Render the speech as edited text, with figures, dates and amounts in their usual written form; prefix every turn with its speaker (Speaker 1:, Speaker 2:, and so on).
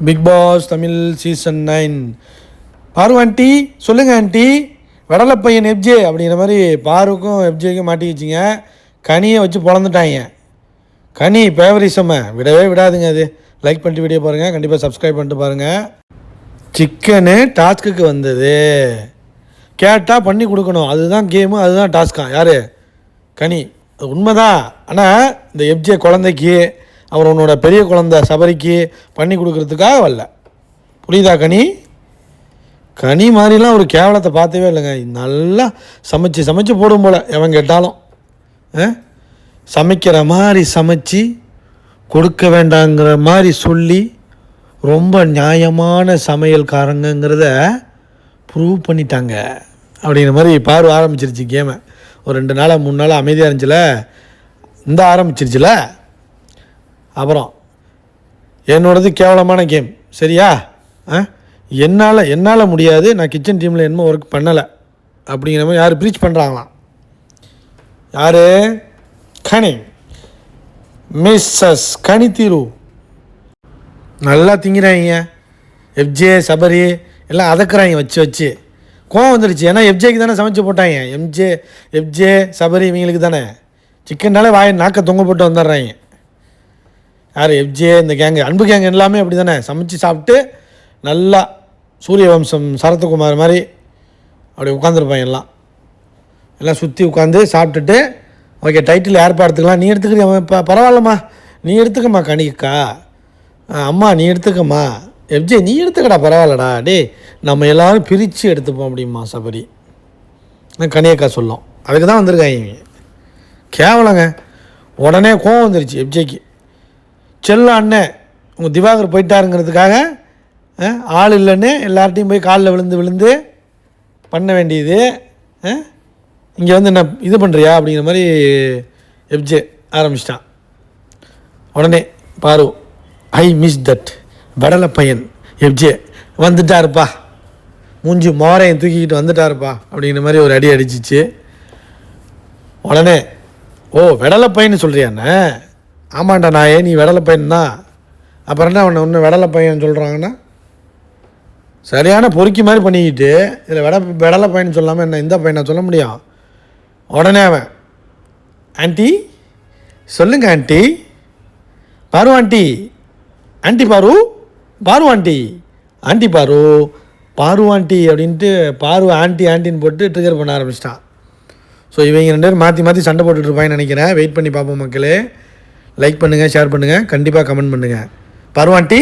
Speaker 1: Big pass Tamil season 9. பாரு aunty, சொல்லுங்கள் aunty. வெடலை பையன் எஃப்ஜே அப்படிங்கிற மாதிரி பாருக்கும் எஃப்ஜேக்கும் மாட்டிக்கிச்சிங்க. கனியை வச்சு பொழந்துட்டாங்க. கனி ஃபேவரிசம்மை விடவே விடாதுங்க. அது லைக் பண்ணிட்டு வீடியோ பாருங்கள், கண்டிப்பாக சப்ஸ்கிரைப் பண்ணிட்டு பாருங்கள். சிக்கனு டாஸ்க்குக்கு வந்தது, கேட்டால் பண்ணி கொடுக்கணும், அதுதான் கேமு, அதுதான் டாஸ்க்காக. யார்? கனி. அது உண்மைதான். ஆனால் இந்த எஃப்ஜே குழந்தைக்கு, அவர் உன்னோட பெரிய குழந்தை சபரிக்கு பண்ணி கொடுக்கறதுக்காக வரல. புரியுதா கனி? கனி மாதிரிலாம் ஒரு கேவலத்தை பார்த்தவே இல்லைங்க. நல்லா சமைச்சு போடும் போல் எவன் கேட்டாலும். சமைக்கிற மாதிரி சமைச்சு கொடுக்க வேண்டாங்கிற மாதிரி சொல்லி ரொம்ப நியாயமான சமையல்காரங்கிறத ப்ரூவ் பண்ணிட்டாங்க அப்படிங்கிற மாதிரி பாரு ஆரம்பிச்சிருச்சு கேமை. ஒரு 2 நாளாக 3 நாளாக அமைதியாக இருந்துச்சுல, இந்த ஆரம்பிச்சிருச்சுல. அப்புறம் என்னோடது கேவலமான கேம், சரியா? என்னால் முடியாது, நான் கிச்சன் டீமில் என்னமோ ஒர்க் பண்ணலை அப்படிங்கிற மாதிரி யார் ப்ரீச் பண்ணுறாங்களாம்? யார்? கனி, மிஸ்ஸஸ் கனி தீரு. நல்லா திங்கிறாங்க. எஃப்ஜே சபரி எல்லாம் அதக்குறாங்க வச்சு கோவம் வந்துடுச்சு. ஏன்னா எஃப்ஜேக்கு தானே சமைச்சு போட்டாங்க. எஃப்ஜே சபரி இவங்களுக்கு தானே. சிக்கன்னாலே நாக்க தொங்க போட்டு வந்துடுறாங்க. யார்? எஃப்ஜே, இந்த கேங்கு, அன்பு கேங்கு எல்லாமே அப்படி தானே சமைச்சு சாப்பிட்டு நல்லா சூரிய வம்சம் சரத்குமார் மாதிரி அப்படி உட்காந்துருப்பாங்க. எல்லாம் சுற்றி உட்காந்து சாப்பிட்டுட்டு, ஓகே டைட்டில் யார் பார்த்துக்கலாம், நீ எடுத்துக்கிறியா? பரவாயில்லம்மா, நீ எடுத்துக்கம்மா. கனிக்கா, அம்மா நீ எடுத்துக்கம்மா. எஃப்ஜே நீ எடுத்துக்கடா, பரவாயில்லடா. டே நம்ம எல்லோரும் பிரித்து எடுத்துப்போம் அப்படிம்மா சபரி. கனியக்கா சொல்லும். அதுக்கு தான் வந்திருக்காங்க. கேவலங்க. உடனே கோவம் வந்துருச்சு எஃப்ஜேக்கு. செல்ல அண்ணன் உங்கள் திவாகர் போயிட்டாருங்கிறதுக்காக ஆள் இல்லைன்னு எல்லார்ட்டையும் போய் காலில் விழுந்து பண்ண வேண்டியது. இங்கே வந்து என்ன இது பண்ணுறியா அப்படிங்கிற மாதிரி எஃப்ஜே ஆரம்பிச்சிட்டான். உடனே பாரு, ஐ மிஸ் தட் வெடலை பையன் எஃப்ஜே வந்துட்டாருப்பா, மூஞ்சி மோரையும் தூக்கிக்கிட்டு வந்துட்டாருப்பா அப்படிங்கிற மாதிரி ஒரு அடி அடிச்சிச்சு. உடனே ஓ வெடலை பையன்னு சொல்கிறியாண்ணே? ஆமாண்டா நான் நீ வெடலை பையன் தான். அப்புறம் என்ன ஒன்று வெடலை பையன் சொல்கிறாங்கன்னா, சரியான பொறுக்கி மாதிரி பண்ணிக்கிட்டு இதில் வெடலை பையன் சொல்லாமல் என்ன இந்த பையனை சொல்ல முடியும்? உடனே அவன், ஆண்டி சொல்லுங்கள் ஆண்டி, பாரு ஆண்டி, ஆண்டி பாரு, பாரு ஆண்டி, ஆண்டி பாரு, பாரு ஆண்டி அப்படின்ட்டு பாரு ஆண்டின்னு போட்டு ட்ரிகர் பண்ண ஆரம்பிச்சிட்டான். ஸோ இவங்க 2 பேரும் மாற்றி சண்டை போட்டுட்ருப்பாங்கன்னு நினைக்கிறேன். வெயிட் பண்ணி பார்ப்போம் மக்களே. லைக் பண்ணுங்கள், ஷேர் பண்ணுங்கள், கண்டிப்பாக கமெண்ட் பண்ணுங்கள். பாரு ஆண்டி.